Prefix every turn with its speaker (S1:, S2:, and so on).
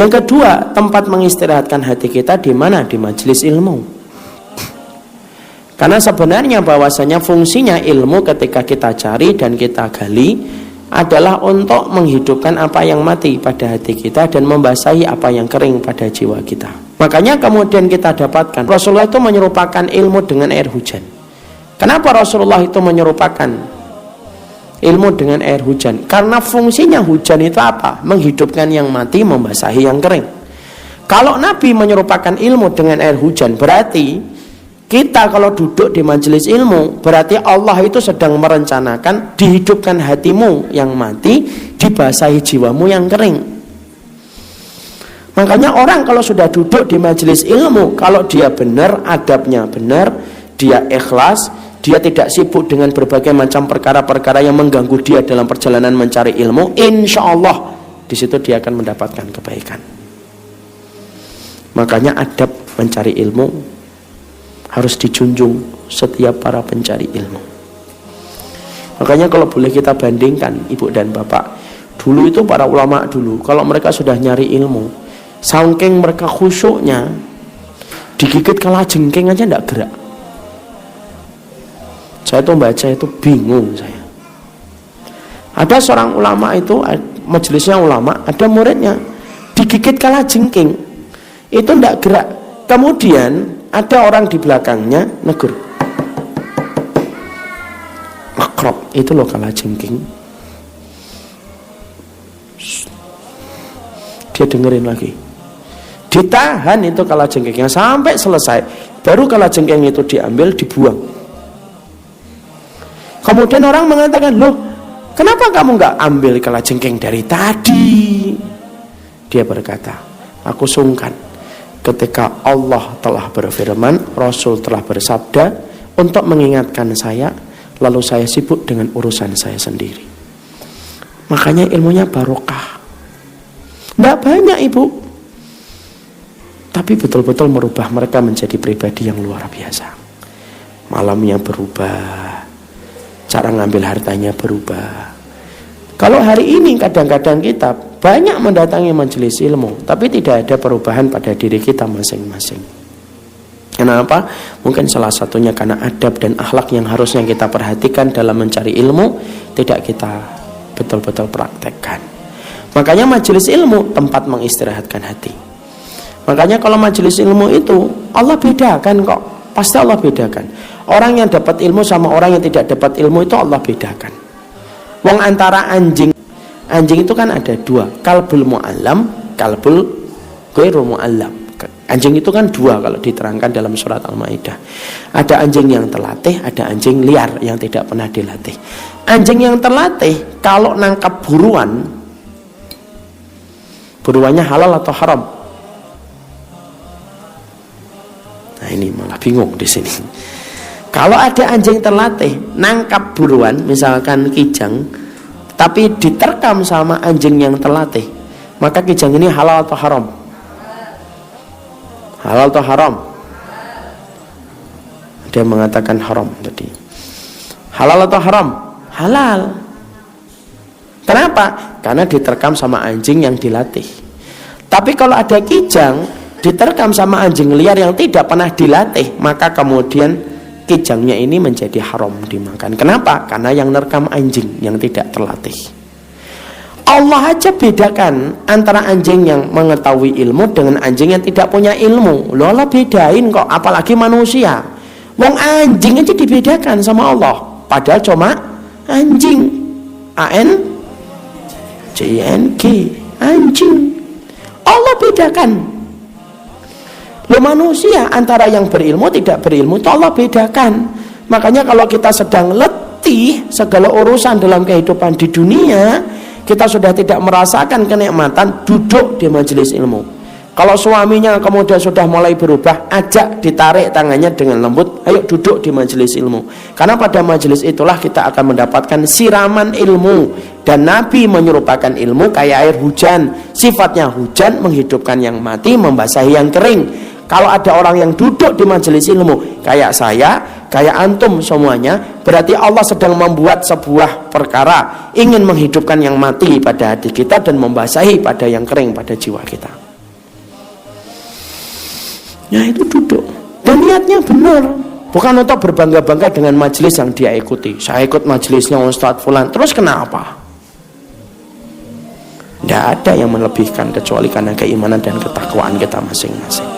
S1: Yang kedua, tempat mengistirahatkan hati kita di mana? Di majelis ilmu. Karena sebenarnya bahwasanya fungsinya ilmu ketika kita cari dan kita gali adalah untuk menghidupkan apa yang mati pada hati kita dan membasahi apa yang kering pada jiwa kita. Makanya kemudian kita dapatkan Rasulullah itu menyerupakan ilmu dengan air hujan. Kenapa Rasulullah itu menyerupakan ilmu dengan air hujan? Karena fungsinya hujan itu apa? Menghidupkan yang mati, membasahi yang kering. Kalau Nabi menyerupakan ilmu dengan air hujan, berarti kita kalau duduk di majelis ilmu, berarti Allah itu sedang merencanakan dihidupkan hatimu yang mati, dibasahi jiwamu yang kering. Makanya orang kalau sudah duduk di majelis ilmu, kalau dia benar, adabnya benar, dia ikhlas, dia tidak sibuk dengan berbagai macam perkara-perkara yang mengganggu dia dalam perjalanan mencari ilmu, insya Allah di situ dia akan mendapatkan kebaikan. Makanya adab mencari ilmu harus dijunjung setiap para pencari ilmu. Makanya kalau boleh kita bandingkan ibu dan bapak, dulu itu para ulama dulu kalau mereka sudah nyari ilmu, saking mereka khusyuknya, digigit kalajengking aja tidak gerak. Saya tuh baca itu bingung saya. Ada seorang ulama itu, majelisnya ulama, ada muridnya digigit kalajengking, itu tidak gerak. Kemudian ada orang di belakangnya negur, makrab itu loh kalajengking. Dia dengerin lagi, ditahan itu kalajengkingnya sampai selesai, baru kalajengking itu diambil, dibuang. Kemudian orang mengatakan, loh kenapa kamu nggak ambil kalajengking dari tadi? Dia berkata, aku sungkan ketika Allah telah berfirman, Rasul telah bersabda untuk mengingatkan saya, lalu saya sibuk dengan urusan saya sendiri. Makanya ilmunya barokah. Tidak banyak ibu, tapi betul-betul merubah mereka menjadi pribadi yang luar biasa. Malamnya berubah, cara ngambil hartanya berubah. Kalau hari ini kadang-kadang kita banyak mendatangi majelis ilmu, tapi tidak ada perubahan pada diri kita masing-masing. Kenapa? Mungkin salah satunya karena adab dan akhlak yang harusnya kita perhatikan dalam mencari ilmu, tidak kita betul-betul praktekkan. Makanya majelis ilmu tempat mengistirahatkan hati. Makanya kalau majelis ilmu itu Allah bedakan kok, pasti Allah bedakan. Orang yang dapat ilmu sama orang yang tidak dapat ilmu itu Allah bedakan. Wong antara anjing itu kan ada dua, kalbul mu'allam, kalbul ghairu mu'allam. Anjing itu kan dua kalau diterangkan dalam surat Al-Maidah. Ada anjing yang terlatih, ada anjing liar yang tidak pernah dilatih. Anjing yang terlatih kalau nangkap buruannya halal atau haram? Nah ini malah bingung di sini. Kalau ada anjing terlatih nangkap buruan, misalkan kijang, tapi diterkam sama anjing yang terlatih, maka kijang ini halal atau haram? Halal atau haram? Dia mengatakan haram tadi. Halal atau haram? Halal. Kenapa? Karena diterkam sama anjing yang dilatih. Tapi kalau ada kijang diterkam sama anjing liar yang tidak pernah dilatih, maka kemudian kijangnya ini menjadi haram dimakan. Kenapa? Karena yang nerekam anjing yang tidak terlatih. Allah aja bedakan antara anjing yang mengetahui ilmu dengan anjing yang tidak punya ilmu. Loh, Allah bedain kok, apalagi manusia. Wong anjing aja dibedakan sama Allah, padahal cuma anjing. A-N-J-N-G, anjing. Allah bedakan. Loh, manusia antara yang berilmu tidak berilmu itu Allah bedakan. Makanya kalau kita sedang letih segala urusan dalam kehidupan di dunia, kita sudah tidak merasakan kenikmatan duduk di majelis ilmu. Kalau suaminya kemudian sudah mulai berubah, ajak, ditarik tangannya dengan lembut, ayo duduk di majelis ilmu. Karena pada majelis itulah kita akan mendapatkan siraman ilmu. Dan Nabi menyerupakan ilmu kayak air hujan. Sifatnya hujan menghidupkan yang mati, membasahi yang kering. Kalau ada orang yang duduk di majelis ilmu kayak saya, kayak antum semuanya, berarti Allah sedang membuat sebuah perkara, ingin menghidupkan yang mati pada hati kita dan membasahi pada yang kering pada jiwa kita. Ya itu duduk. Dan niatnya benar. Bukan untuk berbangga-bangga dengan majelis yang dia ikuti. Saya ikut majelisnya Ustadz Fulan, terus kenapa? Tidak ada yang melebihkan kecuali karena keimanan dan ketakwaan kita masing-masing.